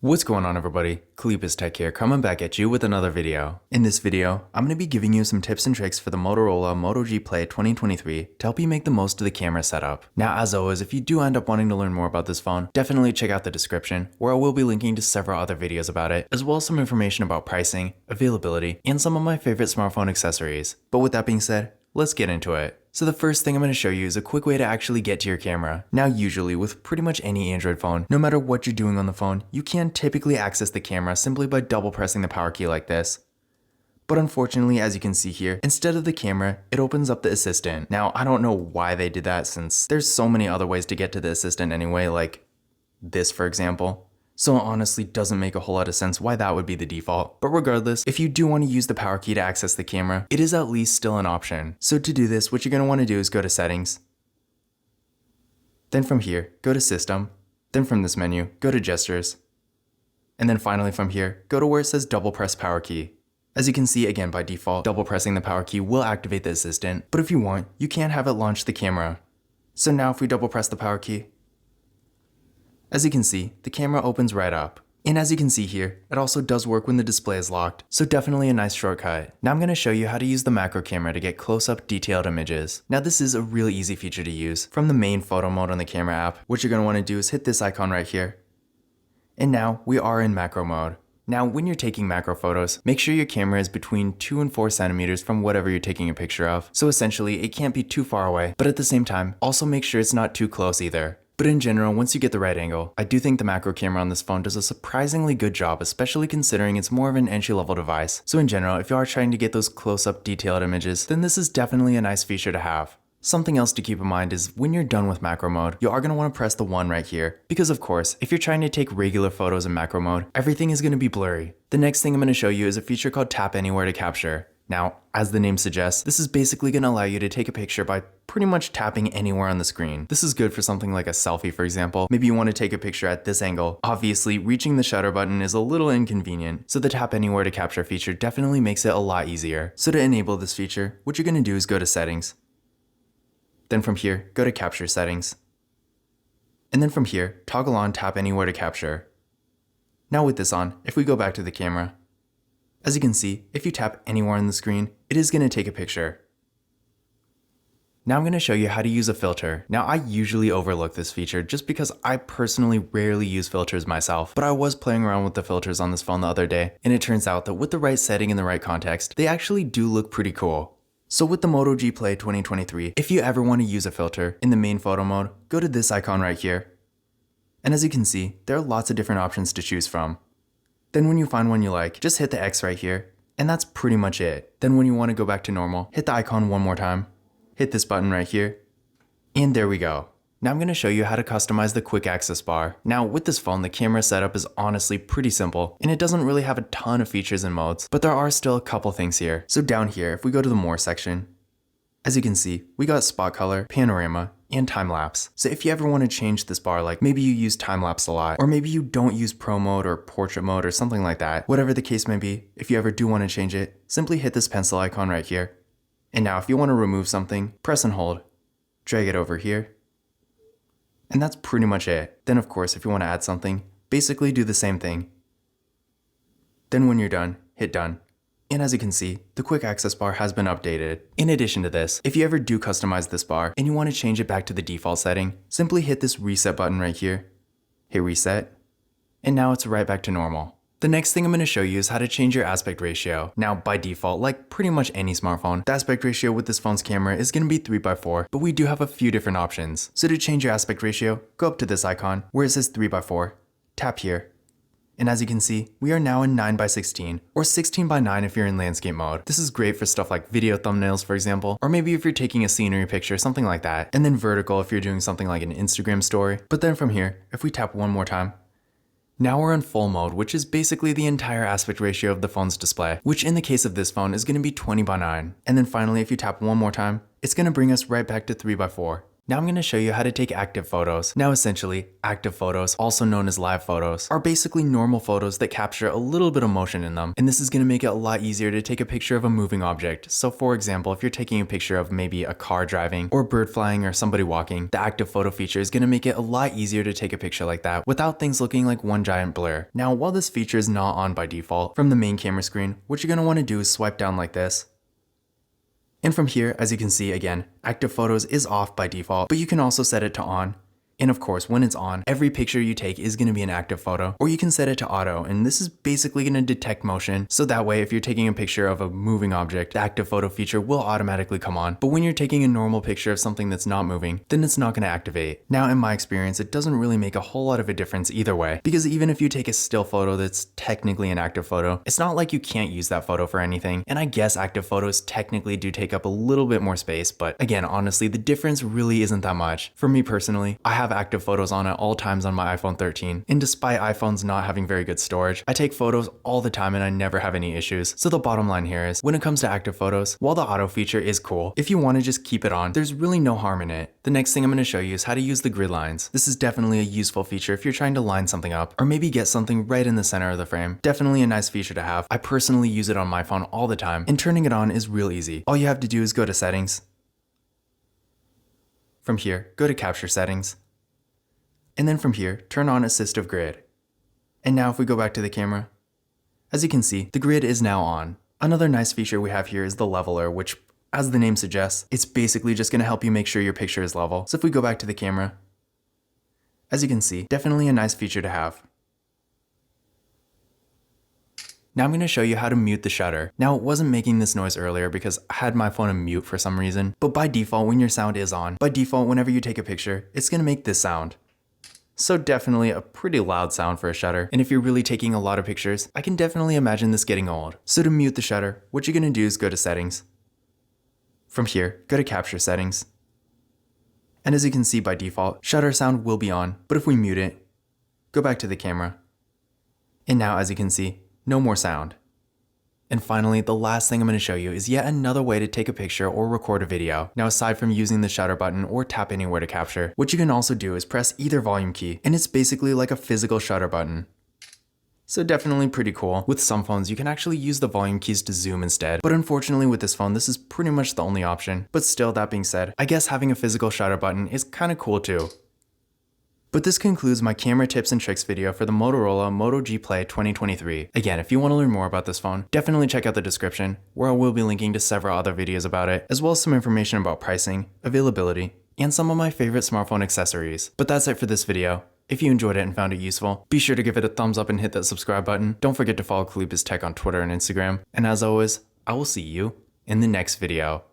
What's going on, everybody? Kalipus Tech here, coming back at you with another video. In this video, I'm going to be giving you some tips and tricks for the Motorola Moto G Play 2023 to help you make the most of the camera setup. Now, as always, if you do end up wanting to learn more about this phone, definitely check out the description, where I will be linking to several other videos about it, as well as some information about pricing, availability, and some of my favorite smartphone accessories. But with that being said, let's get into it. So the first thing I'm going to show you is a quick way to actually get to your camera. Now usually with pretty much any Android phone, no matter what you're doing on the phone, you can typically access the camera simply by double pressing the power key like this. But unfortunately, as you can see here, instead of the camera, it opens up the assistant. Now I don't know why they did that, since there's so many other ways to get to the assistant anyway, like this for example. So it honestly doesn't make a whole lot of sense why that would be the default. But regardless, if you do want to use the power key to access the camera, it is at least still an option. So to do this, what you're going to want to do is go to Settings. Then from here, go to System. Then from this menu, go to Gestures. And then finally from here, go to where it says double press power key. As you can see, again by default, double pressing the power key will activate the assistant. But if you want, you can have it launch the camera. So now if we double press the power key, as you can see, the camera opens right up. And as you can see here, it also does work when the display is locked, so definitely a nice shortcut. Now I'm going to show you how to use the macro camera to get close-up detailed images. Now this is a really easy feature to use. From the main photo mode on the camera app, what you're going to want to do is hit this icon right here. And now we are in macro mode. Now when you're taking macro photos, make sure your camera is between 2 and 4 centimeters from whatever you're taking a picture of. So essentially, it can't be too far away, but at the same time, also make sure it's not too close either. But in general, once you get the right angle, I do think the macro camera on this phone does a surprisingly good job, especially considering it's more of an entry-level device. So in general, if you are trying to get those close-up detailed images, then this is definitely a nice feature to have. Something else to keep in mind is when you're done with macro mode, you are going to want to press the 1 right here. Because of course, if you're trying to take regular photos in macro mode, everything is going to be blurry. The next thing I'm going to show you is a feature called Tap Anywhere to Capture. Now, as the name suggests, this is basically going to allow you to take a picture by pretty much tapping anywhere on the screen. This is good for something like a selfie, for example. Maybe you want to take a picture at this angle. Obviously, reaching the shutter button is a little inconvenient, so the Tap Anywhere to Capture feature definitely makes it a lot easier. So to enable this feature, what you're going to do is go to Settings. Then from here, go to Capture Settings. And then from here, toggle on Tap Anywhere to Capture. Now with this on, if we go back to the camera, as you can see, if you tap anywhere on the screen, it is going to take a picture. Now I'm going to show you how to use a filter. Now I usually overlook this feature just because I personally rarely use filters myself, but I was playing around with the filters on this phone the other day, and it turns out that with the right setting and the right context, they actually do look pretty cool. So with the Moto G Play 2023, if you ever want to use a filter in the main photo mode, go to this icon right here. And as you can see, there are lots of different options to choose from. Then when you find one you like, just hit the X right here, and that's pretty much it. Then when you want to go back to normal, hit the icon one more time, hit this button right here, and there we go. Now I'm going to show you how to customize the quick access bar. Now with this phone, the camera setup is honestly pretty simple, and it doesn't really have a ton of features and modes, but there are still a couple things here. So down here, if we go to the More section, as you can see, we got spot color, panorama, and time-lapse. So if you ever want to change this bar, like maybe you use time-lapse a lot, or maybe you don't use pro mode or portrait mode or something like that, whatever the case may be, if you ever do want to change it, simply hit this pencil icon right here. And now if you want to remove something, press and hold, drag it over here, and that's pretty much it. Then of course, if you want to add something, basically do the same thing. Then when you're done, hit done. And as you can see, the quick access bar has been updated. In addition to this, if you ever do customize this bar and you want to change it back to the default setting, simply hit this reset button right here, hit reset, and now it's right back to normal. The next thing I'm going to show you is how to change your aspect ratio. Now by default, like pretty much any smartphone, the aspect ratio with this phone's camera is going to be 3:4, but we do have a few different options. So to change your aspect ratio, go up to this icon where it says 3:4, tap here. And as you can see, we are now in 9:16, or 16:9 if you're in landscape mode. This is great for stuff like video thumbnails, for example, or maybe if you're taking a scenery picture, something like that. And then vertical if you're doing something like an Instagram story. But then from here, if we tap one more time, now we're in full mode, which is basically the entire aspect ratio of the phone's display, which in the case of this phone is going to be 20:9. And then finally, if you tap one more time, it's going to bring us right back to 3:4. Now I'm going to show you how to take active photos. Now essentially, active photos, also known as live photos, are basically normal photos that capture a little bit of motion in them. And this is going to make it a lot easier to take a picture of a moving object. So for example, if you're taking a picture of maybe a car driving or a bird flying or somebody walking, the active photo feature is going to make it a lot easier to take a picture like that without things looking like one giant blur. Now, while this feature is not on by default, from the main camera screen, what you're going to want to do is swipe down like this. And from here, as you can see again, active photos is off by default, but you can also set it to on. And of course, when it's on, every picture you take is going to be an active photo, or you can set it to auto, and this is basically going to detect motion. So that way, if you're taking a picture of a moving object, the active photo feature will automatically come on. But when you're taking a normal picture of something that's not moving, then it's not going to activate. Now, in my experience, it doesn't really make a whole lot of a difference either way, because even if you take a still photo that's technically an active photo, it's not like you can't use that photo for anything. And I guess active photos technically do take up a little bit more space, but again, honestly, the difference really isn't that much. For me personally, I have active photos on at all times on my iPhone 13, and despite iPhones not having very good storage, I take photos all the time and I never have any issues. So the bottom line here is, when it comes to active photos, while the auto feature is cool, if you want to just keep it on, there's really no harm in it. The next thing I'm going to show you is how to use the grid lines. This is definitely a useful feature if you're trying to line something up, or maybe get something right in the center of the frame. Definitely a nice feature to have. I personally use it on my phone all the time, and turning it on is real easy. All you have to do is go to settings. From here, go to capture settings. And then from here, turn on assistive grid. And now if we go back to the camera, as you can see, the grid is now on. Another nice feature we have here is the leveler, which, as the name suggests, it's basically just going to help you make sure your picture is level. So if we go back to the camera, as you can see, definitely a nice feature to have. Now I'm going to show you how to mute the shutter. Now it wasn't making this noise earlier because I had my phone on mute for some reason, but by default, when your sound is on, by default, whenever you take a picture, it's going to make this sound. So definitely a pretty loud sound for a shutter, and if you're really taking a lot of pictures, I can definitely imagine this getting old. So to mute the shutter, what you're going to do is go to settings. From here, go to capture settings. And as you can see by default, shutter sound will be on, but if we mute it, go back to the camera. And now as you can see, no more sound. And finally, the last thing I'm going to show you is yet another way to take a picture or record a video. Now, aside from using the shutter button or tap anywhere to capture, what you can also do is press either volume key, and it's basically like a physical shutter button. So definitely pretty cool. With some phones, you can actually use the volume keys to zoom instead, but unfortunately with this phone, this is pretty much the only option. But still, that being said, I guess having a physical shutter button is kind of cool too. But this concludes my camera tips and tricks video for the Motorola Moto G Play 2023. Again, if you want to learn more about this phone, definitely check out the description, where I will be linking to several other videos about it, as well as some information about pricing, availability, and some of my favorite smartphone accessories. But that's it for this video. If you enjoyed it and found it useful, be sure to give it a thumbs up and hit that subscribe button. Don't forget to follow Kalibas Tech on Twitter and Instagram. And as always, I will see you in the next video.